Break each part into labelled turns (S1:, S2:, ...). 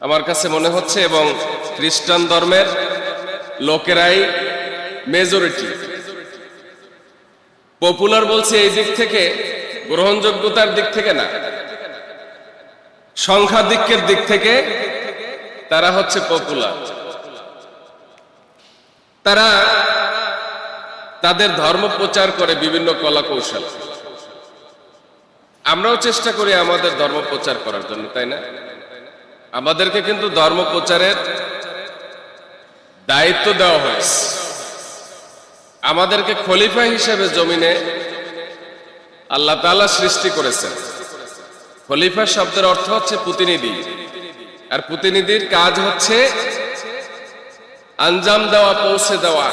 S1: আমার কাছে মনে হচ্ছে, এবং খ্রিস্টান ধর্মের লোকেরাই মেজরিটি। পপুলার বলছে এই দিক থেকে, গ্রহণযোগ্যতার দিক থেকে না, সংখ্যাধিক্যের দিক থেকে তারা হচ্ছে পপুলার। তারা তাদের ধর্ম প্রচার করে বিভিন্ন কলা কৌশল। আমরাও চেষ্টা করি আমাদের ধর্ম প্রচার করার জন্য, তাই না? আমাদেরকে কিন্তু ধর্ম প্রচারের দায়িত্ব দেওয়া হয়েছে। আমাদেরকে খলিফা হিসেবে জমিনে আল্লাহ তাআলা সৃষ্টি করেছেন। খলিফা শব্দের অর্থ হচ্ছে প্রতিনিধি, আর প্রতিনিধির কাজ হচ্ছে আঞ্জাম দেওয়া, পৌঁছে দেওয়া,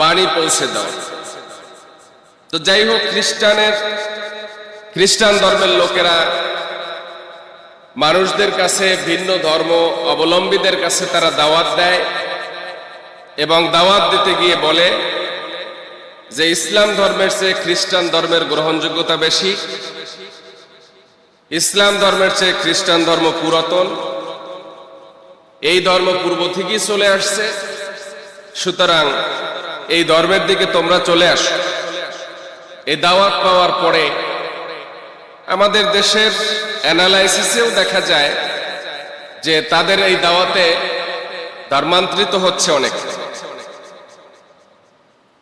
S1: বাণী পৌঁছে দেওয়া। তো যাই হোক, খ্রিস্টান ধর্মের লোকেরা মানুষদের কাছে, ভিন্ন ধর্ম অবলম্বীদের কাছে তারা দাওয়াত দেয়, এবং দাওয়াত দিতে গিয়ে বলে যে ইসলাম ধর্মের চেয়ে খ্রিস্টান ধর্মের গ্রহণযোগ্যতা বেশি, ইসলাম ধর্মের চেয়ে খ্রিস্টান ধর্ম পুরাতন, এই ধর্ম পূর্ব থেকেই চলে আসছে, সুতরাং এই ধর্মের দিকে তোমরা চলে আসো। এই দাওয়াত পাওয়ার পরে আমাদের দেশের অ্যানালাইসিসেও দেখা যায় যে তাদের এই দাওয়াতে ধর্মান্তরিত হচ্ছে অনেক।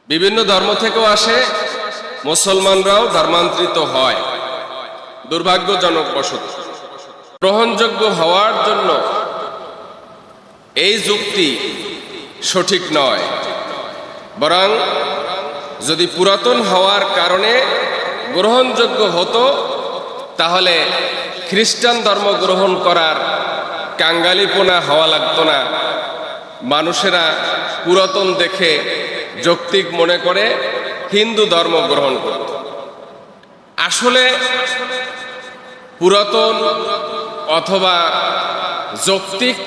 S1: বিভিন্ন ধর্ম থেকেও আসে, মুসলমানরাও ধর্মান্তরিত হয় দুর্ভাগ্যজনক বশত। গ্রহণযোগ্য হওয়ার জন্য এই যুক্তি সঠিক নয়, বরং যদি পুরাতন হওয়ার কারণে গ্রহণযোগ্য হতো, তাহলে খ্রিস্টান ধর্ম গ্রহণ করার কাঙ্গালিপনা হওয়া লাগতো না। মানুষেরা পুরাতন দেখে যৌক্তিক মনে করে হিন্দু ধর্ম গ্রহণ করত। আসলে পুরাতন অথবা যৌক্তিক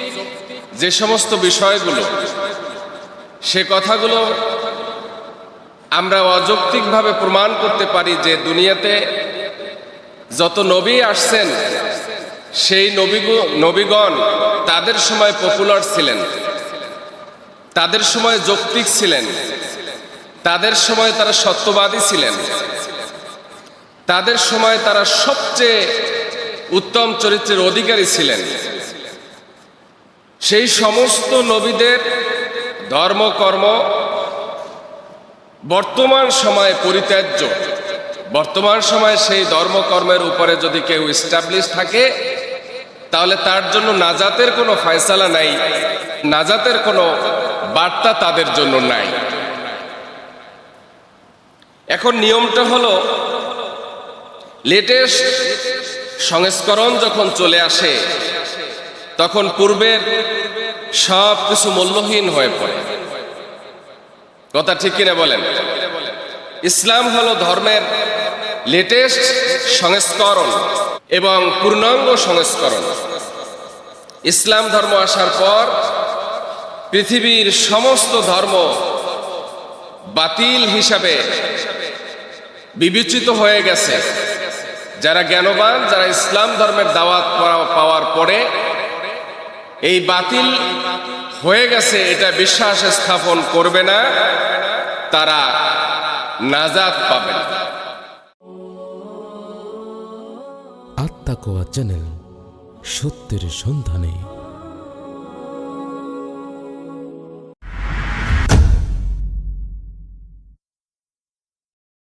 S1: যে সমস্ত বিষয়গুলো, সে কথাগুলো আমরা অযৌক্তিকভাবে প্রমাণ করতে পারি যে দুনিয়াতে যত নবী আসছেন, সেই নবীগণ তাদের সময় পপুলার ছিলেন, তাদের সময় যৌক্তিক ছিলেন, তাদের সময় তারা সত্যবাদী ছিলেন, তাদের সময় তারা সবচেয়ে উত্তম চরিত্রের অধিকারী ছিলেন। সেই সমস্ত নবীদের ধর্মকর্ম বর্তমান সময়ে পরিত্যাজ্য। বর্তমান সময়ে সেই ধর্মকর্মের উপরে যদি কেউ এস্টাবলিশ থাকে, তাহলে তার জন্য নাজাতের কোনো ফয়সালা নাই, নাজাতের কোনো বার্তা তাদের জন্য নাই। এখন নিয়মটা হলো, লেটেস্ট সংস্করণ যখন চলে আসে, তখন পূর্বের সব কিছু মূল্যহীন হয়ে পড়ে। কথা ঠিক কিনা বলেন? ইসলাম হলো ধর্মের লেটেস্ট সংস্করণ এবং পূর্ণাঙ্গ সংস্করণ। ইসলাম ধর্ম আসার পর পৃথিবীর সমস্ত ধর্ম বাতিল হিসাবে বিবেচিত হয়ে গেছে। যারা জ্ঞানবান, যারা ইসলাম ধর্মের দাওয়াত পাওয়ার পরে এই বাতিল হয়ে গেছে এটা বিশ্বাস স্থাপন করবে না, তারা নাজাত পাবে না।
S2: আত্মাকোয়া চ্যানেল, সত্যের সন্ধানে।